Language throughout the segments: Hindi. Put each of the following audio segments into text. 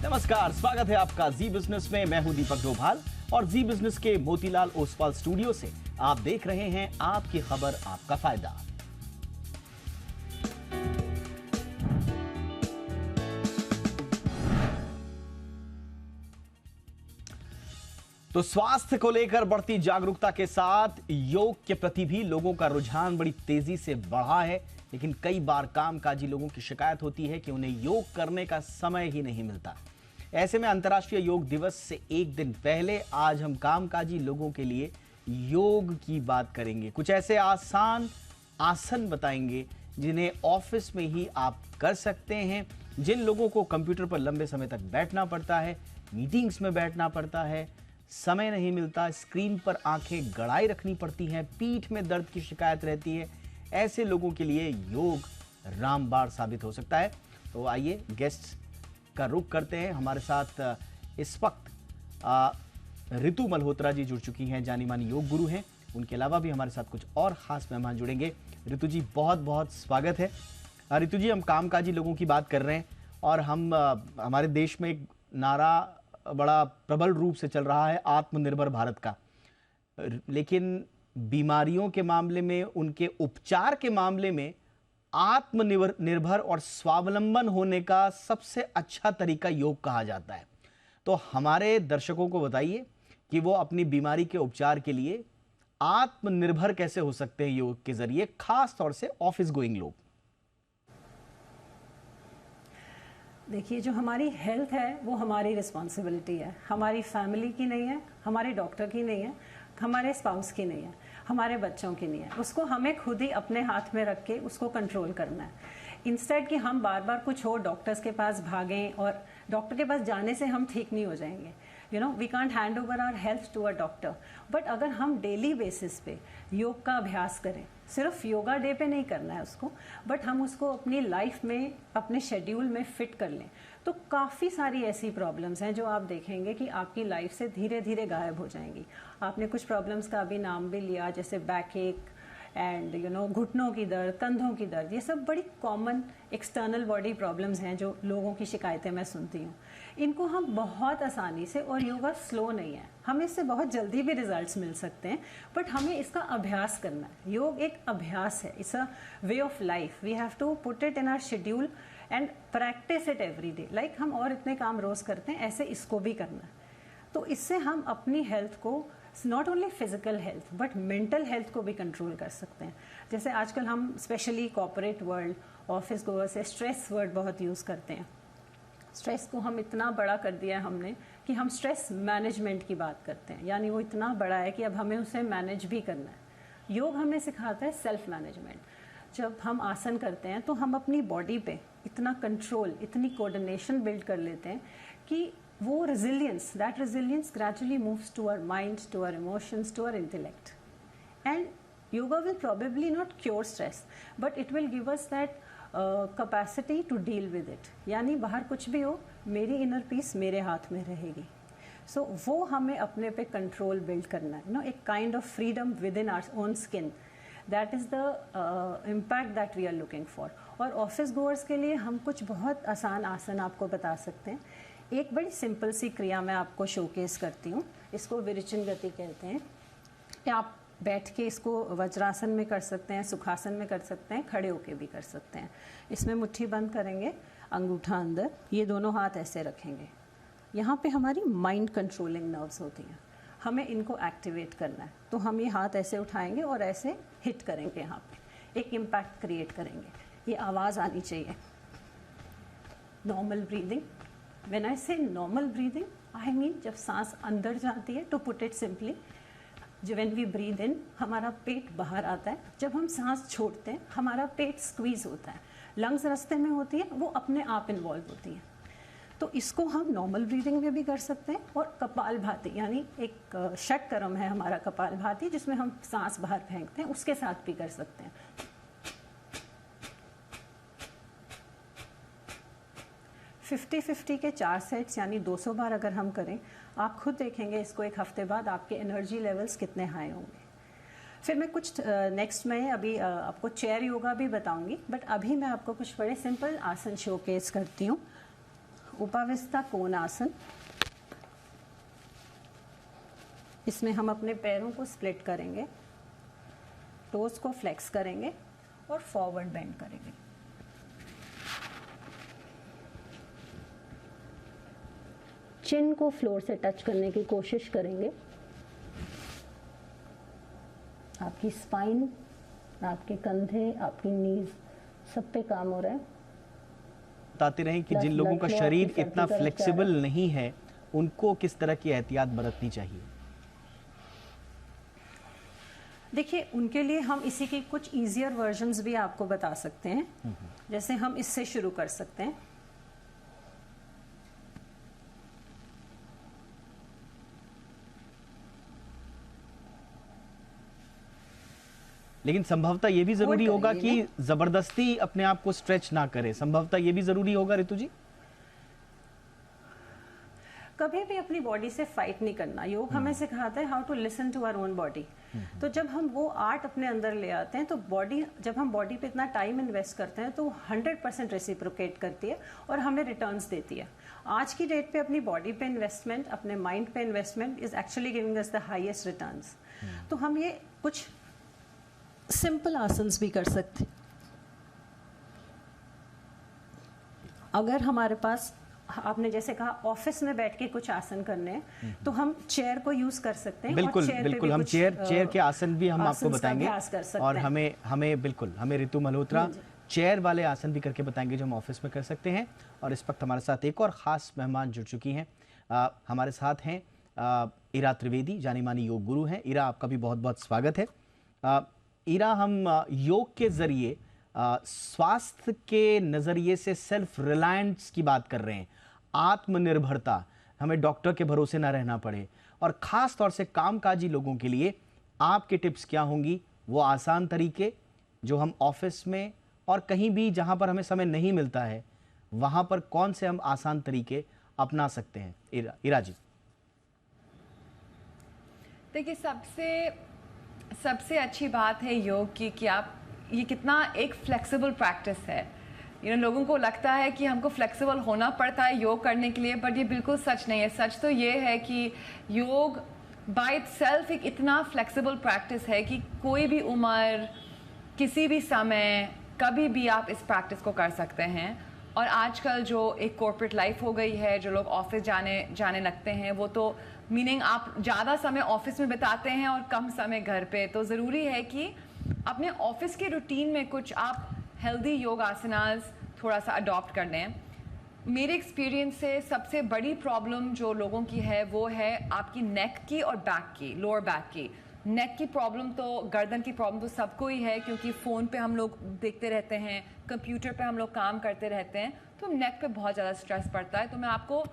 नमस्कार, स्वागत है आपका जी बिजनेस में। मैं हूं दीपक डोभाल और जी बिजनेस के मोतीलाल ओसवाल स्टूडियो से आप देख रहे हैं आपकी खबर आपका फायदा। तो स्वास्थ्य को लेकर बढ़ती जागरूकता के साथ योग के प्रति भी लोगों का रुझान बड़ी तेजी से बढ़ा है, लेकिन कई बार कामकाजी लोगों की शिकायत होती है कि उन्हें योग करने का समय ही नहीं मिलता। ऐसे में अंतर्राष्ट्रीय योग दिवस से एक दिन पहले आज हम कामकाजी लोगों के लिए योग की बात करेंगे। कुछ ऐसे आसान आसन बताएंगे जिन्हें ऑफिस में ही आप कर सकते हैं। जिन लोगों को कंप्यूटर पर लंबे समय तक बैठना पड़ता है, मीटिंग्स में बैठना पड़ता है, समय नहीं मिलता, स्क्रीन पर आंखें गड़ाई रखनी पड़ती हैं, पीठ में दर्द की शिकायत रहती है, ऐसे लोगों के लिए योग रामबाण साबित हो सकता है। तो आइए गेस्ट का रुख करते हैं। हमारे साथ इस वक्त ऋतु मल्होत्रा जी जुड़ चुकी हैं, जानी मानी योग गुरु हैं। उनके अलावा भी हमारे साथ कुछ और खास मेहमान जुड़ेंगे। ऋतु जी, बहुत बहुत स्वागत है। ऋतु जी, हम कामकाजी लोगों की बात कर रहे हैं और हम हमारे देश में एक नारा बड़ा प्रबल रूप से चल रहा है आत्मनिर्भर भारत का, लेकिन बीमारियों के मामले में, उनके उपचार के मामले में आत्मनिर्भर और स्वावलंबन होने का सबसे अच्छा तरीका योग कहा जाता है। तो हमारे दर्शकों को बताइए कि वो अपनी बीमारी के उपचार के लिए आत्मनिर्भर कैसे हो सकते हैं योग के जरिए, खास तौर से ऑफिस गोइंग लोग। देखिए, जो हमारी हेल्थ है वो हमारी रिस्पॉन्सिबिलिटी है, हमारी फैमिली की नहीं है, हमारे डॉक्टर की नहीं है, हमारे स्पाउस की नहीं है, हमारे बच्चों की नहीं है। उसको हमें खुद ही अपने हाथ में रख के उसको कंट्रोल करना है। इंस्टेड कि हम बार बार कुछ और डॉक्टर्स के पास भागें, और डॉक्टर के पास जाने से हम ठीक नहीं हो जाएंगे। We can't hand over our health to a doctor. But अगर हम डेली बेसिस पे योग का अभ्यास करें, सिर्फ योगा डे पे नहीं करना है उसको, बट हम उसको अपनी लाइफ में, अपने शेड्यूल में फिट कर लें, तो काफ़ी सारी ऐसी प्रॉब्लम्स हैं जो आप देखेंगे कि आपकी लाइफ से धीरे धीरे गायब हो जाएंगी। आपने कुछ प्रॉब्लम्स का अभी नाम भी लिया, जैसे बैक एक एंड घुटनों की दर्द, कंधों की दर्द। ये सब बड़ी कॉमन एक्सटर्नल बॉडी प्रॉब्लम्स हैं जो लोगों की शिकायतें मैं सुनती हूँ। इनको हम बहुत आसानी से, और योगा स्लो नहीं है, हमें इससे बहुत जल्दी भी रिजल्ट्स मिल सकते हैं, बट हमें इसका अभ्यास करना है। योग एक अभ्यास है, it's a way of life. We have to put it in our schedule and practice it every day. Like हम और इतने काम रोज करते हैं, ऐसे इसको भी करना है। तो इससे हम अपनी हेल्थ को, not only physical health but mental health को भी कंट्रोल कर सकते हैं। जैसे आजकल हम specially corporate world, office goers से स्ट्रेस वर्ड बहुत यूज़ करते हैं। स्ट्रेस को हम इतना बड़ा कर दिया है हमने कि हम स्ट्रेस मैनेजमेंट की बात करते हैं, यानी वो इतना बड़ा है कि अब हमें उसे मैनेज भी करना है। योग हमें सिखाता है सेल्फ मैनेजमेंट। जब हम आसन करते हैं तो हम अपनी बॉडी पे इतना कंट्रोल, इतनी कोऑर्डिनेशन बिल्ड कर लेते हैं कि वो resilience, that resilience gradually moves to our mind, to our emotions, to our intellect. And yoga will probably not cure stress, but it will give us that capacity to deal with it। यानी बाहर कुछ भी हो, मेरी इनर पीस मेरे हाथ में रहेगी। सो वो हमें अपने पे कंट्रोल बिल्ड करना है, एक kind of freedom within our own skin. That is the impact that we are looking for. और ऑफिस गोअर्स के लिए हम कुछ बहुत आसान आसन आपको बता सकते हैं। एक बड़ी सिंपल सी क्रिया मैं आपको शोकेस करती हूँ, इसको विरेचन गति कहते हैं। आप बैठ के इसको वज्रासन में कर सकते हैं, सुखासन में कर सकते हैं, खड़े होके भी कर सकते हैं। इसमें मुट्ठी बंद करेंगे, अंगूठा अंदर, ये दोनों हाथ ऐसे रखेंगे। यहाँ पे हमारी माइंड कंट्रोलिंग नर्व्स होती हैं, हमें इनको एक्टिवेट करना है। तो हम ये हाथ ऐसे उठाएंगे और ऐसे हिट करेंगे, यहाँ पे एक इम्पैक्ट क्रिएट करेंगे। ये आवाज़ आनी चाहिए। नॉर्मल ब्रीदिंग, व्हेन आई से नॉर्मल ब्रीदिंग, आई मीन जब सांस अंदर जाती है, to put it simply, when we breathe in हमारा पेट बाहर आता है, जब हम सांस छोड़ते हैं हमारा पेट स्क्वीज होता है, लंग्स रास्ते में होती है, वो अपने आप इन्वॉल्व होती है। तो इसको हम नॉर्मल ब्रीदिंग में भी कर सकते हैं, और कपाल भाती, यानी एक षटकर्म है हमारा कपाल भाती, जिसमें हम सांस बाहर फेंकते हैं, उसके साथ भी कर सकते हैं। 50-50 के 4 सेट्स, यानी 200 बार अगर हम करें, आप खुद देखेंगे इसको एक हफ्ते बाद आपके एनर्जी लेवल्स कितने हाई होंगे। फिर मैं कुछ नेक्स्ट में अभी आपको चेयर योगा भी बताऊंगी, बट अभी मैं आपको कुछ बड़े सिंपल आसन शोकेस करती हूँ। उपाविस्ता कोणासन। इसमें हम अपने पैरों को स्प्लिट करेंगे, टोस को फ्लेक्स करेंगे और फॉरवर्ड बेंड करेंगे। चिन को फ्लोर से टच करने की कोशिश करेंगे। आपकी स्पाइन, आपके कंधे, आपकी नीज सब पे काम हो रहा है। बताते रहें कि जिन लोगों का शरीर इतना फ्लेक्सिबल नहीं है उनको किस तरह की एहतियात बरतनी चाहिए। देखिए, उनके लिए हम इसी की कुछ इजियर वर्जन्स भी आपको बता सकते हैं। जैसे हम इससे शुरू कर सकते हैं। लेकिन संभवतः ये भी जरूरी होगा कि जबरदस्ती अपने आप को स्ट्रेच ना करें। संभवतः ये भी जरूरी होगा ऋतु जी। कभी भी अपनी बॉडी से फाइट नहीं करना। योग हमें सिखाता है how to listen to our own body. तो जब हम वो आर्ट अपने अंदर ले आते हैं तो बॉडी, जब हम बॉडी पे इतना टाइम इन्वेस्ट करते हैं तो 100% रेसिप्रोकेट करती है और हमें रिटर्न्स देती है। आज की डेट पे अपनी बॉडी पे इन्वेस्टमेंट, अपने माइंड पे investment is actually giving us the highest returns. तो हम ये कुछ सिंपल आसन्स भी कर सकते हैं। अगर हमारे पास, आपने जैसे कहा ऑफिस में बैठ के कुछ आसन करने हैं, तो हम चेयर को यूज कर सकते हैं। बिल्कुल बिल्कुल, हम चेयर के आसन भी हम आपको बताएंगे। और हमें बिल्कुल, हमें ऋतु मल्होत्रा चेयर वाले आसन भी करके बताएंगे जो हम ऑफिस में कर सकते हैं। और इस वक्त हमारे साथ एक और खास मेहमान जुड़ चुकी हैं। हमारे साथ हैं इरा त्रिवेदी, जानी मानी योग गुरु हैं। इरा, आपका भी बहुत बहुत स्वागत है। इरा, हम योग के जरिए स्वास्थ्य के नजरिए से सेल्फ रिलायंस की बात कर रहे हैं। आत्मनिर्भरता, हमें डॉक्टर के भरोसे ना रहना पड़े। और खास तौर से कामकाजी लोगों के लिए आपके टिप्स क्या होंगी, वो आसान तरीके जो हम ऑफिस में और कहीं भी जहां पर हमें समय नहीं मिलता है वहां पर कौन से हम आसान तरीके अपना सकते हैं। इरा जी। देखिए, सबसे अच्छी बात है योग की कि आप, ये कितना एक फ्लेक्सिबल प्रैक्टिस है। लोगों को लगता है कि हमको फ्लेक्सिबल होना पड़ता है योग करने के लिए, बट ये बिल्कुल सच नहीं है। सच तो ये है कि योग बाय इटसेल्फ एक इतना फ्लेक्सिबल प्रैक्टिस है कि कोई भी उम्र, किसी भी समय, कभी भी आप इस प्रैक्टिस को कर सकते हैं। और आजकल जो एक कॉर्पोरेट लाइफ हो गई है, जो लोग ऑफिस जाने लगते हैं, वो तो मीनिंग आप ज़्यादा समय ऑफिस में बिताते हैं और कम समय घर पे। तो ज़रूरी है कि अपने ऑफिस के रूटीन में कुछ आप हेल्दी योग आसनास थोड़ा सा अडॉप्ट कर लें। मेरे एक्सपीरियंस से सबसे बड़ी प्रॉब्लम जो लोगों की है वो है आपकी नेक की और बैक की, लोअर बैक की। नेक की प्रॉब्लम तो, गर्दन की प्रॉब्लम तो सबको ही है, क्योंकि फ़ोन पे हम लोग देखते रहते हैं, कंप्यूटर पे हम लोग काम करते रहते हैं, तो नेक पे बहुत ज़्यादा स्ट्रेस पड़ता है। तो मैं आपको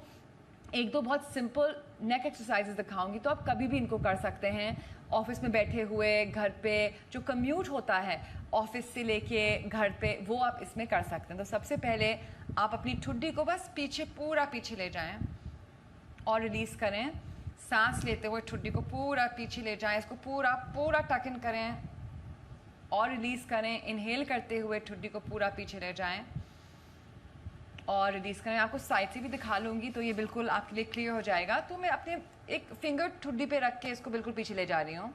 एक दो बहुत सिंपल नेक एक्सरसाइजेस दिखाऊंगी, तो आप कभी भी इनको कर सकते हैं। ऑफिस में बैठे हुए, घर पे जो कम्यूट होता है ऑफिस से लेके घर पे, वो आप इसमें कर सकते हैं। तो सबसे पहले आप अपनी ठुड्डी को बस पीछे, पूरा पीछे ले जाएं और रिलीज़ करें। सांस लेते हुए ठुड्डी को पूरा पीछे ले जाएं, इसको पूरा टक इन करें और रिलीज़ करें। इनहेल करते हुए ठुड्डी को पूरा पीछे ले जाएं और रिलीज़ करें। आपको साइड से भी दिखा लूँगी तो ये बिल्कुल आपके लिए क्लियर हो जाएगा। तो मैं अपने एक फिंगर ठुड्डी पे रख के इसको बिल्कुल पीछे ले जा रही हूँ,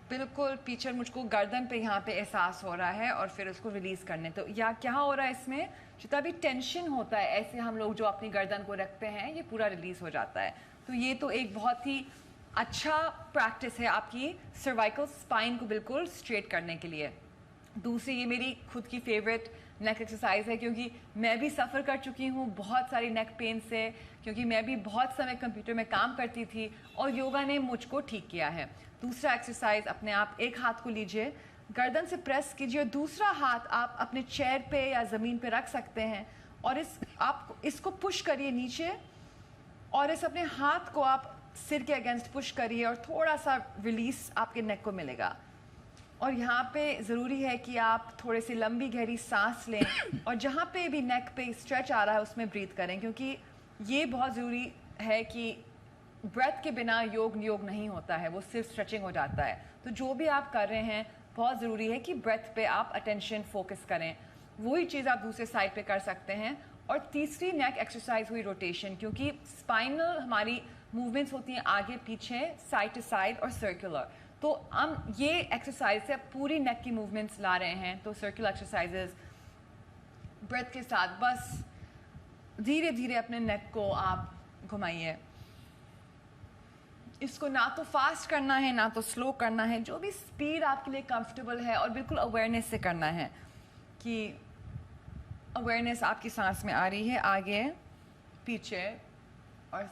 बिल्कुल पीछे। मुझको गर्दन पे यहाँ पे एहसास हो रहा है और फिर उसको रिलीज़ करने। तो या क्या हो रहा है इसमें, जितना भी टेंशन होता है, ऐसे हम लोग जो अपनी गर्दन को रखते हैं, ये पूरा रिलीज़ हो जाता है। तो ये तो एक बहुत ही अच्छा प्रैक्टिस है आपकी सर्वाइकल स्पाइन को बिल्कुल स्ट्रेट करने के लिए। दूसरी, ये मेरी खुद की फेवरेट नेक एक्सरसाइज है, क्योंकि मैं भी सफ़र कर चुकी हूँ बहुत सारी नेक पेन से, क्योंकि मैं भी बहुत समय कंप्यूटर में काम करती थी और योगा ने मुझको ठीक किया है। दूसरा एक्सरसाइज, अपने आप एक हाथ को लीजिए, गर्दन से प्रेस कीजिए, दूसरा हाथ आप अपने चेयर पे या ज़मीन पे रख सकते हैं और आप इसको पुश करिए नीचे और इस अपने हाथ को आप सिर के अगेंस्ट पुश करिए और थोड़ा सा रिलीज आपके नेक को मिलेगा। और यहाँ पे ज़रूरी है कि आप थोड़े से लंबी गहरी सांस लें और जहाँ पे भी नेक पे स्ट्रेच आ रहा है उसमें ब्रीथ करें, क्योंकि ये बहुत ज़रूरी है कि ब्रेथ के बिना योग नहीं होता है, वो सिर्फ स्ट्रेचिंग हो जाता है। तो जो भी आप कर रहे हैं बहुत ज़रूरी है कि ब्रेथ पे आप अटेंशन फोकस करें। वही चीज़ आप दूसरे साइड पे कर सकते हैं और तीसरी नेक एक्सरसाइज हुई रोटेशन, क्योंकि स्पाइनल हमारी मूवमेंट्स होती हैं आगे पीछे, साइड टू साइड और सर्कुलर। तो हम ये एक्सरसाइज से पूरी नेक की मूवमेंट्स ला रहे हैं। तो सर्कुलर एक्सरसाइजेस ब्रेथ के साथ बस धीरे धीरे अपने नेक को आप घुमाइए। इसको ना तो फास्ट करना है ना तो स्लो करना है, जो भी स्पीड आपके लिए कंफर्टेबल है, और बिल्कुल अवेयरनेस से करना है कि अवेयरनेस आपकी सांस में आ रही है, आगे पीछे, और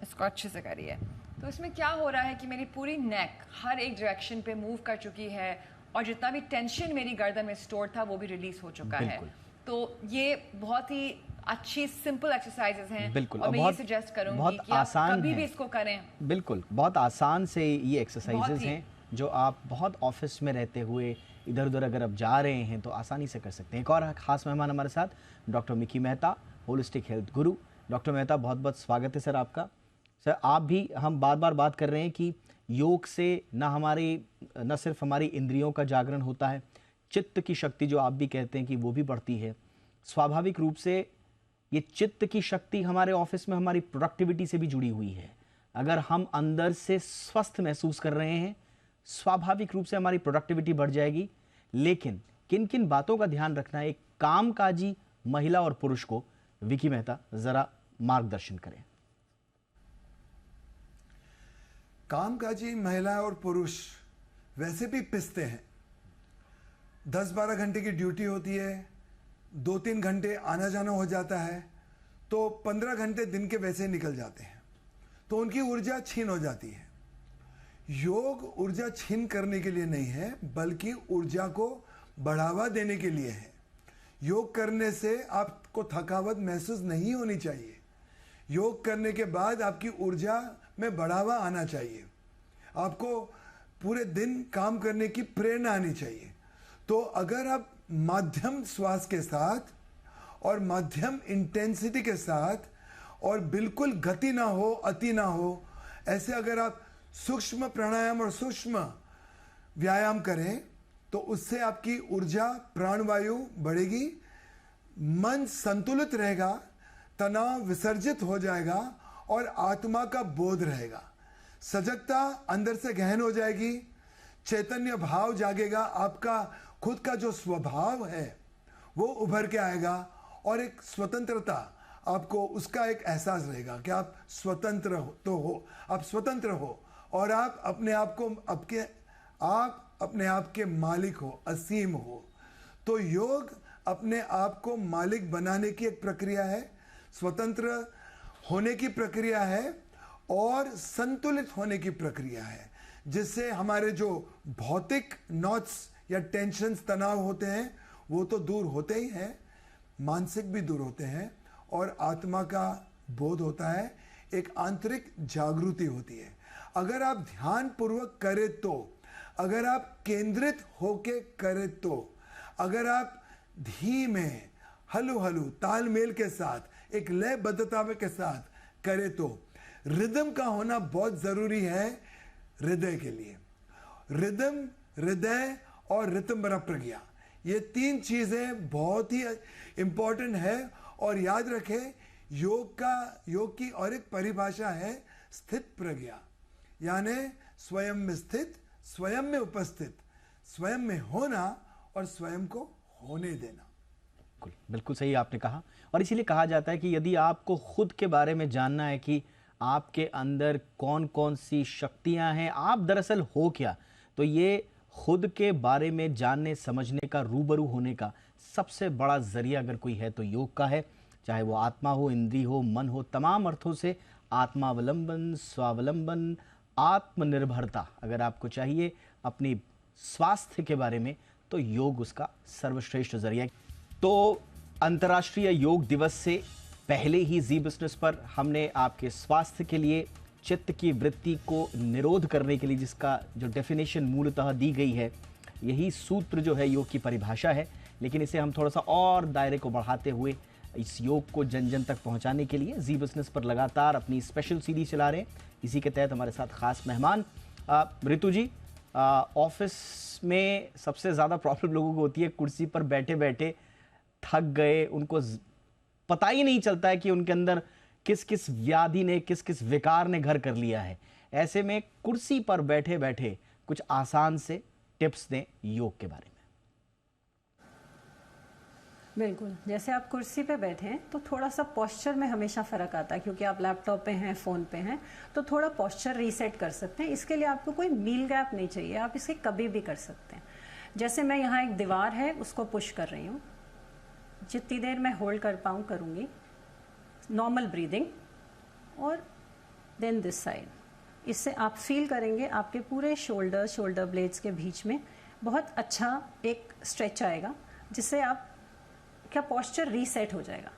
इसको अच्छे से करिए। तो इसमें क्या हो रहा है कि मेरी पूरी नेक हर एक डायरेक्शन पे मूव कर चुकी है, और जितना भी टेंशन मेरी गर्दन में स्टोर था वो भी रिलीज हो चुका है। तो ये बहुत ही अच्छी सिंपल एक्सरसाइजेस हैं। बिल्कुल, और मैं ये सजेस्ट करूंगी बहुत कि आप आसान कभी है। भी इसको करें। बिल्कुल, बहुत आसान से ये एक्सरसाइजेज बहुत ही। हैं जो आप बहुत ऑफिस में रहते हुए इधर उधर अगर आप जा रहे हैं तो आसानी से कर सकते हैं। एक और खास मेहमान हमारे साथ doctor Mickey Mehta, holistic health गुरु। डॉक्टर मेहता, बहुत बहुत स्वागत है सर आपका। सर, आप भी, हम बार बार बात कर रहे हैं कि योग से न सिर्फ हमारी इंद्रियों का जागरण होता है, चित्त की शक्ति जो आप भी कहते हैं कि वो भी बढ़ती है। स्वाभाविक रूप से ये चित्त की शक्ति हमारे ऑफिस में हमारी प्रोडक्टिविटी से भी जुड़ी हुई है। अगर हम अंदर से स्वस्थ महसूस कर रहे हैं, स्वाभाविक रूप से हमारी प्रोडक्टिविटी बढ़ जाएगी। लेकिन किन किन बातों का ध्यान रखना है एक कामकाजी महिला और पुरुष को, विकी मेहता जरा मार्गदर्शन करें। कामकाजी महिला और पुरुष वैसे भी पिसते हैं। 10-12 घंटे की ड्यूटी होती है, 2-3 घंटे आना जाना हो जाता है, तो 15 घंटे दिन के वैसे निकल जाते हैं, तो उनकी ऊर्जा छीन हो जाती है। योग ऊर्जा छीन करने के लिए नहीं है, बल्कि ऊर्जा को बढ़ावा देने के लिए है। योग करने से आपको थकावट महसूस नहीं होनी चाहिए। योग करने के बाद आपकी ऊर्जा में बढ़ावा आना चाहिए, आपको पूरे दिन काम करने की प्रेरणा आनी चाहिए। तो अगर आप माध्यम श्वास के साथ और माध्यम इंटेंसिटी के साथ और बिल्कुल गति ना हो, अति ना हो, ऐसे अगर आप सूक्ष्म प्राणायाम और सूक्ष्म व्यायाम करें तो उससे आपकी ऊर्जा, प्राणवायु बढ़ेगी, मन संतुलित रहेगा, तनाव विसर्जित हो जाएगा और आत्मा का बोध रहेगा। सजगता अंदर से गहन हो जाएगी, चैतन्य भाव जागेगा, आपका खुद का जो स्वभाव है वो उभर के आएगा, और एक स्वतंत्रता, आपको उसका एक एहसास रहेगा कि आप स्वतंत्र हो, आप स्वतंत्र हो, और आप अपने आप के मालिक हो, असीम हो। तो योग अपने आप को मालिक बनाने की एक प्रक्रिया है, स्वतंत्र होने की प्रक्रिया है, और संतुलित होने की प्रक्रिया है, जिससे हमारे जो भौतिक नॉट्स या टेंशन्स, तनाव होते हैं, वो तो दूर होते ही हैं, मानसिक भी दूर होते हैं, और आत्मा का बोध होता है, एक आंतरिक जागृति होती है। अगर आप ध्यान पूर्वक करें तो, अगर आप केंद्रित होके करें तो, अगर आप धीमे, हलू तालमेल के साथ, एक लयबद्धता के साथ करें तो, रिदम का होना बहुत जरूरी है हृदय के लिए। रिदम, हृदय और ऋतंभरा प्रज्ञा, ये 3 चीजें बहुत ही इंपॉर्टेंट है। और याद रखें, योग की और एक परिभाषा है स्थित प्रज्ञा, यानी स्वयं में स्थित, स्वयं में उपस्थित, स्वयं में होना और स्वयं को होने देना। बिल्कुल सही आपने कहा। और इसीलिए कहा जाता है कि यदि आपको खुद के बारे में जानना है कि आपके अंदर कौन कौन सी शक्तियां हैं, आप दरअसल हो क्या, तो ये खुद के बारे में जानने, समझने का, रूबरू होने का सबसे बड़ा जरिया अगर कोई है तो योग का है। चाहे वो आत्मा हो, इंद्री हो, मन हो, तमाम अर्थों से आत्मावलंबन, स्वावलंबन, आत्मनिर्भरता अगर आपको चाहिए अपनी स्वास्थ्य के बारे में, तो योग उसका सर्वश्रेष्ठ जरिया है। तो अंतर्राष्ट्रीय योग दिवस से पहले ही जी बिजनेस पर हमने आपके स्वास्थ्य के लिए चित्त की वृत्ति को निरोध करने के लिए जिसका जो डेफिनेशन मूलतः दी गई है, यही सूत्र जो है योग की परिभाषा है। लेकिन इसे हम थोड़ा सा और दायरे को बढ़ाते हुए इस योग को जन जन तक पहुंचाने के लिए जी बिजनेस पर लगातार अपनी स्पेशल सीरीज चला रहे हैं। इसी के तहत हमारे साथ खास मेहमान ऋतु जी। ऑफिस में सबसे ज़्यादा प्रॉब्लम लोगों को होती है कुर्सी पर बैठे बैठे थक गए, उनको पता ही नहीं चलता है कि उनके अंदर किस किस व्याधि ने, किस किस विकार ने घर कर लिया है। ऐसे में कुर्सी पर बैठे बैठे कुछ आसान से टिप्स दें योग के बारे में। बिल्कुल, जैसे आप कुर्सी पे बैठे हैं तो थोड़ा सा पोस्चर में हमेशा फ़र्क आता है, क्योंकि आप लैपटॉप पे हैं, फ़ोन पे हैं, तो थोड़ा पोस्चर रीसेट कर सकते हैं। इसके लिए आपको कोई मील गैप नहीं चाहिए, आप इसे कभी भी कर सकते हैं। जैसे मैं यहाँ एक दीवार है उसको पुश कर रही हूँ, जितनी देर मैं होल्ड कर पाऊँ करूँगी, नॉर्मल ब्रीदिंग, और देन दिस साइड। इससे आप फील करेंगे आपके पूरे शोल्डर ब्लेड्स के बीच में बहुत अच्छा एक स्ट्रेच आएगा, जिससे आप क्या पोस्चर रीसेट हो जाएगा।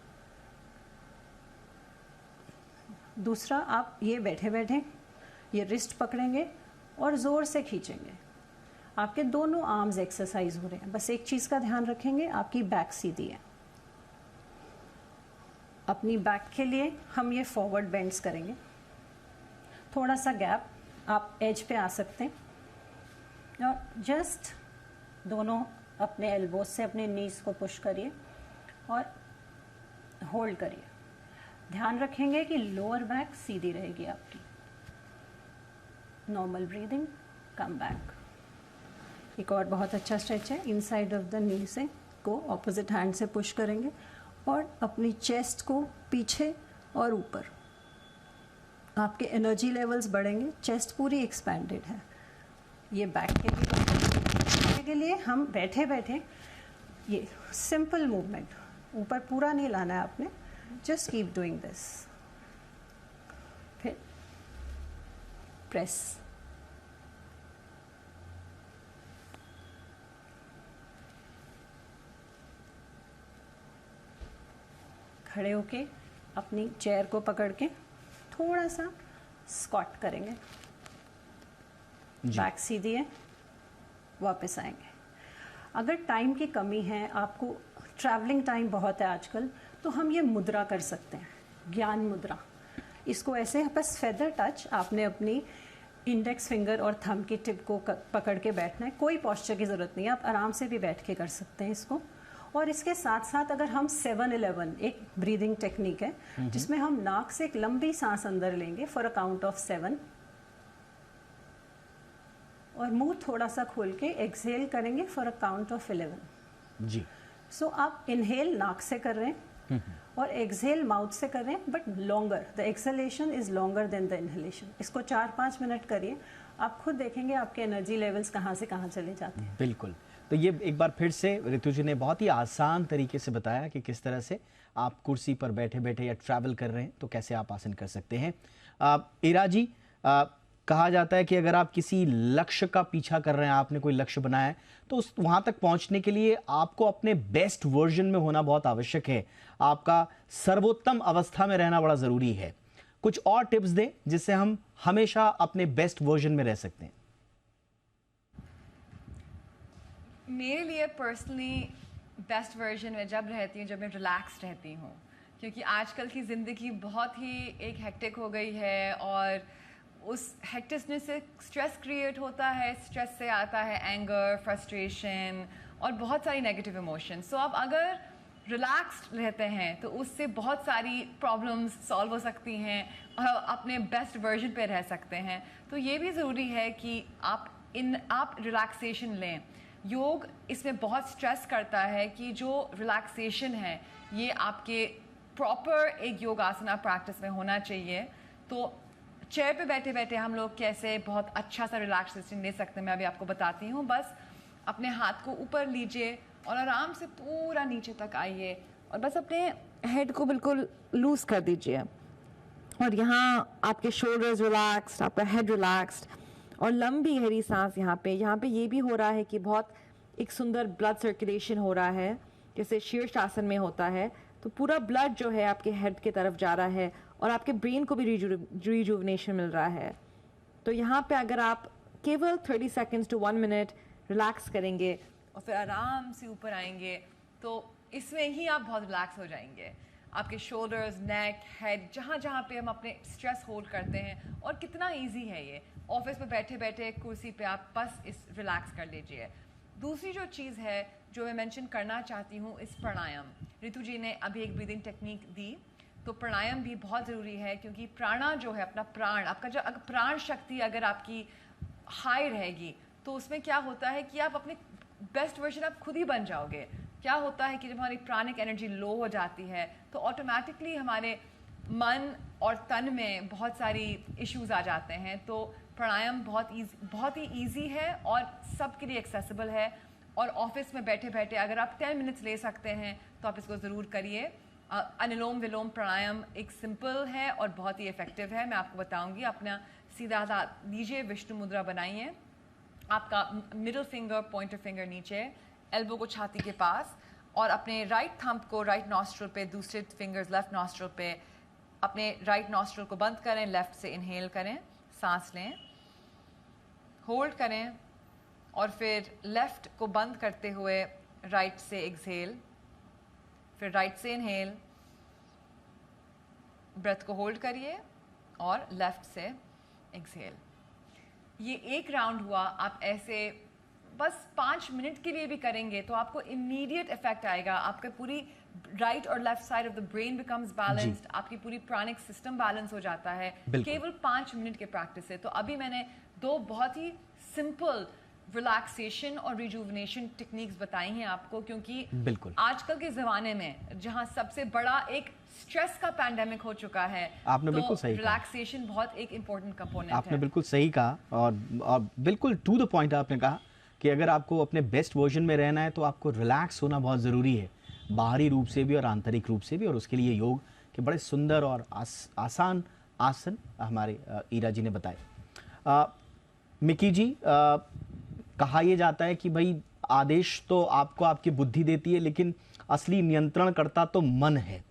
दूसरा, आप ये बैठे बैठे ये रिस्ट पकड़ेंगे और ज़ोर से खींचेंगे, आपके दोनों आर्म्स एक्सरसाइज हो रहे हैं। बस एक चीज़ का ध्यान रखेंगे, आपकी बैक सीधी है। अपनी बैक के लिए हम ये फॉरवर्ड बेंड्स करेंगे, थोड़ा सा गैप, आप एज पे आ सकते हैं और जस्ट दोनों अपने एल्बोज से अपने नीज को पुश करिए और होल्ड करिए। ध्यान रखेंगे कि लोअर बैक सीधी रहेगी आपकी। Normal breathing, come back. एक और बहुत अच्छा स्ट्रेच है, इनसाइड ऑफ द नी से को ऑपोजिट हैंड से पुश करेंगे और अपनी चेस्ट को पीछे और ऊपर, आपके एनर्जी लेवल्स बढ़ेंगे, चेस्ट पूरी एक्सपैंडेड है। ये बैक के लिए हम बैठे बैठे ये सिंपल मूवमेंट, ऊपर पूरा नहीं लाना है आपने, जस्ट कीप डूइंग दिस। फिर प्रेस, खड़े होके अपनी चेयर को पकड़ के थोड़ा सा स्क्वाट करेंगे, बैक सीधी है, वापस आएंगे। अगर टाइम की कमी है, आपको ट्रैवलिंग टाइम बहुत है आजकल, तो हम ये मुद्रा कर सकते हैं, ज्ञान मुद्रा। इसको ऐसे बस फेदर टच, आपने अपनी इंडेक्स फिंगर और थंब की टिप को पकड़ के बैठना है, कोई पोस्चर की ज़रूरत नहीं है, आप आराम से भी बैठ के कर सकते हैं इसको। और इसके साथ साथ अगर हम 7-11 एक ब्रीदिंग टेक्निक है, जिसमें हम नाक से एक लंबी सांस अंदर लेंगे फॉर अ काउंट ऑफ 7 और मुंह थोड़ा सा खोल के एक्सहेल करेंगे फॉर अ काउंट ऑफ 11 जी। सो आप इनहेल नाक से कर रहे हैं और एक्सहेल माउथ से कर रहे हैं, but longer, the exhalation is longer than the inhalation. इसको 4-5 मिनट करिए, आप खुद देखेंगे आपके एनर्जी लेवल्स कहाँ से कहाँ चले जाते हैं। बिल्कुल। तो ये एक बार फिर से ऋतु जी ने बहुत ही आसान तरीके से बताया कि किस तरह से आप कुर्सी पर बैठे बैठे या ट्रैवल कर रहे हैं तो कैसे आप आसन कर सकते हैं। इरा जी, कहा जाता है कि अगर आप किसी लक्ष्य का पीछा कर रहे हैं, आपने कोई लक्ष्य बनाया है, तो उस वहां तक पहुंचने के लिए आपको अपने बेस्ट वर्जन में होना बहुत आवश्यक है। आपका सर्वोत्तम अवस्था में रहना बड़ा जरूरी है। कुछ और टिप्स दें जिससे हम हमेशा अपने बेस्ट वर्जन में रह सकते हैं। मेरे लिए पर्सनली बेस्ट वर्जन में जब रहती हूँ जब मैं रिलैक्स रहती हूँ, क्योंकि आजकल की ज़िंदगी बहुत ही एक हेक्टिक हो गई है और उस हेक्टिकनेस से स्ट्रेस क्रिएट होता है, स्ट्रेस से आता है एंगर, फ्रस्ट्रेशन और बहुत सारी नेगेटिव इमोशंस। सो आप अगर रिलैक्स्ड रहते हैं तो उससे बहुत सारी प्रॉब्लम्स सॉल्व हो सकती हैं और अपने बेस्ट वर्जन पे रह सकते हैं। तो ये भी ज़रूरी है कि आप रिलैक्सेशन लें। योग इसमें बहुत स्ट्रेस करता है कि जो रिलैक्सेशन है ये आपके प्रॉपर एक योगासना प्रैक्टिस में होना चाहिए। तो चेयर पे बैठे बैठे हम लोग कैसे बहुत अच्छा सा रिलैक्सेशन ले सकते हैं, मैं अभी आपको बताती हूँ। बस अपने हाथ को ऊपर लीजिए और आराम से पूरा नीचे तक आइए और बस अपने हेड को बिल्कुल लूज कर दीजिए और यहाँ आपके शोल्डर्स रिलैक्स्ड, आपका हेड रिलैक्स्ड और लंबी गहरी सांस यहाँ पे ये भी हो रहा है कि बहुत एक सुंदर ब्लड सर्कुलेशन हो रहा है, जैसे शीर्षासन में होता है। तो पूरा ब्लड जो है आपके हेड की तरफ जा रहा है और आपके ब्रेन को भी रिजुविनेशन मिल रहा है। तो यहाँ पे अगर आप केवल 30 सेकेंड्स टू 1 मिनट रिलैक्स करेंगे और फिर आराम से ऊपर आएंगे तो इसमें ही आप बहुत रिलैक्स हो जाएंगे। आपके शोल्डर्स, नेक, हेड, जहाँ जहाँ पे हम अपने स्ट्रेस होल्ड करते हैं, और कितना इजी है ये। ऑफिस में बैठे बैठे कुर्सी पे आप बस इस रिलैक्स कर लीजिए। दूसरी जो चीज़ है जो मैं मेंशन करना चाहती हूँ इस प्राणायाम। रितु जी ने अभी एक ब्रीदिंग टेक्निक दी, तो प्राणायाम भी बहुत ज़रूरी है, क्योंकि प्राणा जो है अपना प्राण, आपका जो अगर प्राण शक्ति अगर आपकी हाई रहेगी तो उसमें क्या होता है कि आप अपने बेस्ट वर्जन आप खुद ही बन जाओगे। क्या होता है कि जब हमारी प्राणिक एनर्जी लो हो जाती है तो ऑटोमेटिकली हमारे मन और तन में बहुत सारी इश्यूज आ जाते हैं। तो प्राणायाम बहुत ही ईजी है और सबके लिए एक्सेसिबल है, और ऑफिस में बैठे बैठे अगर आप 10 मिनट्स ले सकते हैं तो आप इसको ज़रूर करिए। अनुलोम विलोम प्राणायाम एक सिंपल है और बहुत ही इफ़ेक्टिव है। मैं आपको बताऊंगी। अपना सीधा हाथ लीजिए, विष्णु मुद्रा बनाइए, आपका मिडिल फिंगर पॉइंटर फिंगर नीचे, एल्बो को छाती के पास, और अपने राइट थंब को राइट नॉस्ट्रल पे, दूसरे फिंगर्स लेफ्ट नॉस्ट्रल पे, अपने राइट नॉस्ट्रल को बंद करें, लेफ्ट से इनहेल करें, सांस लें, होल्ड करें, और फिर लेफ्ट को बंद करते हुए राइट से एक्सहेल, फिर राइट से इनहेल, ब्रेथ को होल्ड करिए और लेफ्ट से एक्सहेल। ये एक राउंड हुआ। आप ऐसे बस 5 मिनट के लिए भी करेंगे तो आपको इमीडिएट इफेक्ट आएगा। आपका पूरी राइट और left side of the brain becomes balanced, आपकी पूरी प्राणिक सिस्टम बैलेंस हो जाता है केवल 5 मिनट के प्रैक्टिस से। तो अभी मैंने 2 बहुत ही सिंपल रिलैक्सेशन और रिजुविनेशन टेक्निक्स बताई हैं आपको, क्योंकि बिल्कुल आजकल के ज़माने में जहां सबसे बड़ा एक स्ट्रेस का पैंडेमिक हो चुका है, आपने तो बिल्कुल सही कहा। रिलैक्सेशन बहुत एक इम्पोर्टेंट कंपोनेंट है। आपने बिल्कुल सही कहा, और बिल्कुल टू द पॉइंट आपने कहा कि अगर आपको अपने बेस्ट वर्जन में रहना है तो आपको रिलैक्स होना बहुत ज़रूरी है, बाहरी रूप से भी और आंतरिक रूप से भी। और उसके लिए योग के बड़े सुंदर और आसान आसन हमारे ईरा जी ने बताए। मिकी जी, कहा यह जाता है कि भाई आदेश तो आपको आपकी बुद्धि देती है, लेकिन असली नियंत्रण करता तो मन है।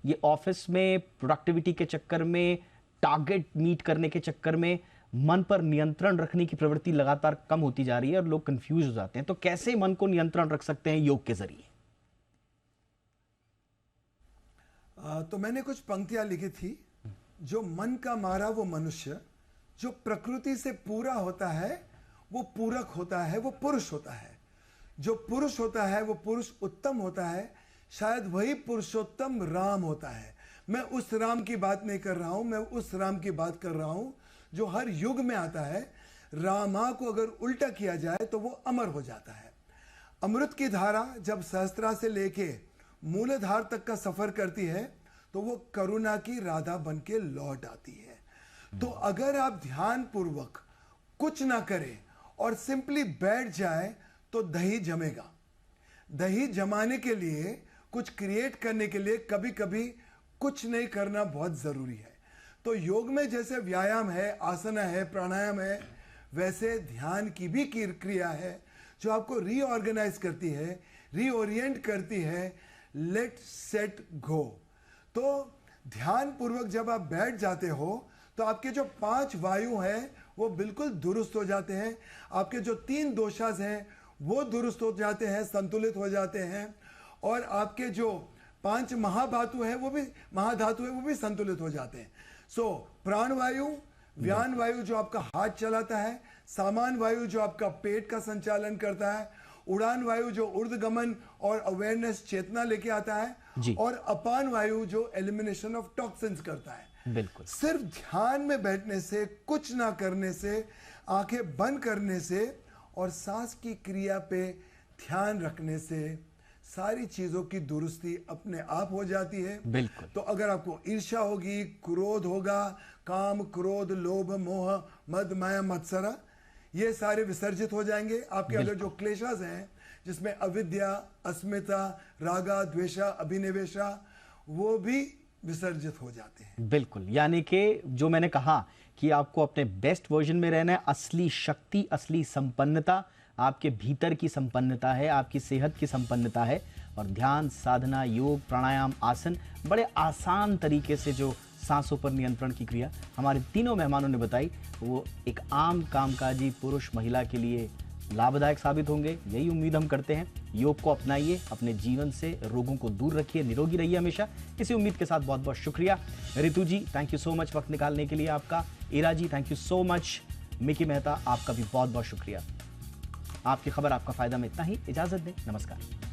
ये ऑफिस में प्रोडक्टिविटी के चक्कर में, टारगेट मीट करने के चक्कर में मन पर नियंत्रण रखने की प्रवृत्ति लगातार कम होती जा रही है और लोग कंफ्यूज हो जाते हैं। तो कैसे मन को नियंत्रण रख सकते हैं योग के जरिए? तो मैंने कुछ पंक्तियां लिखी थी। जो मन का मारा वो मनुष्य, जो प्रकृति से पूरा होता है वो पूरक होता है, वो पुरुष होता है। जो पुरुष होता है वो पुरुष उत्तम होता है, शायद वही पुरुषोत्तम राम होता है। मैं उस राम की बात नहीं कर रहा हूं, मैं उस राम की बात कर रहा हूं जो हर युग में आता है। रामा को अगर उल्टा किया जाए तो वो अमर हो जाता है। अमृत की धारा जब सहस्त्रा से लेके मूलधार तक का सफर करती है तो वो करुणा की राधा बन के लौट आती है। तो अगर आप ध्यान पूर्वक कुछ ना करें और सिंपली बैठ जाए तो दही जमेगा। दही जमाने के लिए, कुछ क्रिएट करने के लिए कभी कभी कुछ नहीं करना बहुत जरूरी है। तो योग में जैसे व्यायाम है, आसना है, प्राणायाम है, वैसे ध्यान की भी क्रिया है जो आपको रीऑर्गेनाइज करती है, रीओरिएंट करती है, लेट सेट गो। तो ध्यान पूर्वक जब आप बैठ जाते हो तो आपके जो 5 वायु हैं वो बिल्कुल दुरुस्त हो जाते हैं। आपके जो 3 दोषास हैं वो दुरुस्त हो जाते हैं, संतुलित हो जाते हैं। और आपके जो 5 महाधातु हैं वो भी संतुलित हो जाते हैं। सो प्राण वायु, व्यान वायु जो आपका हाथ चलाता है, सामान वायु जो आपका पेट का संचालन करता है, उड़ान वायु जो ऊर्ध्वगमन और अवेयरनेस चेतना लेके आता है, और अपान वायु जो एलिमिनेशन ऑफ टॉक्सिन्स करता है। बिल्कुल। सिर्फ ध्यान में बैठने से, कुछ ना करने से, आंखें बंद करने से और सांस की क्रिया पे ध्यान रखने से सारी चीजों की दुरुस्ती अपने आप हो जाती है। बिल्कुल। तो अगर आपको ईर्ष्या होगी, क्रोध होगा, काम, क्रोध, लोभ, मोह, मद, माया, मत्सरा, ये सारे विसर्जित हो जाएंगे। आपके अंदर जो क्लेशास हैं, जिसमें अविद्या, अस्मिता, रागा, द्वेषा, अभिनिवेशा, वो भी विसर्जित हो जाते हैं। बिल्कुल, यानी कि जो मैंने कहा कि आपको अपने बेस्ट वर्जन में रहना है, असली शक्ति, असली संपन्नता आपके भीतर की संपन्नता है, आपकी सेहत की संपन्नता है। और ध्यान, साधना, योग, प्राणायाम, आसन, बड़े आसान तरीके से जो सांसों पर नियंत्रण की क्रिया हमारे तीनों मेहमानों ने बताई, वो एक आम कामकाजी पुरुष महिला के लिए लाभदायक साबित होंगे, यही उम्मीद हम करते हैं। योग को अपनाइए, अपने जीवन से रोगों को दूर रखिए, निरोगी रहिए हमेशा। इसी उम्मीद के साथ बहुत बहुत शुक्रिया। Ritu ji, thank you so much वक्त निकालने के लिए आपका। Ira ji, thank you so much. Mickey Mehta, आपका भी बहुत बहुत शुक्रिया। आपकी खबर, आपका फायदा में इतना ही। इजाजत दें, नमस्कार।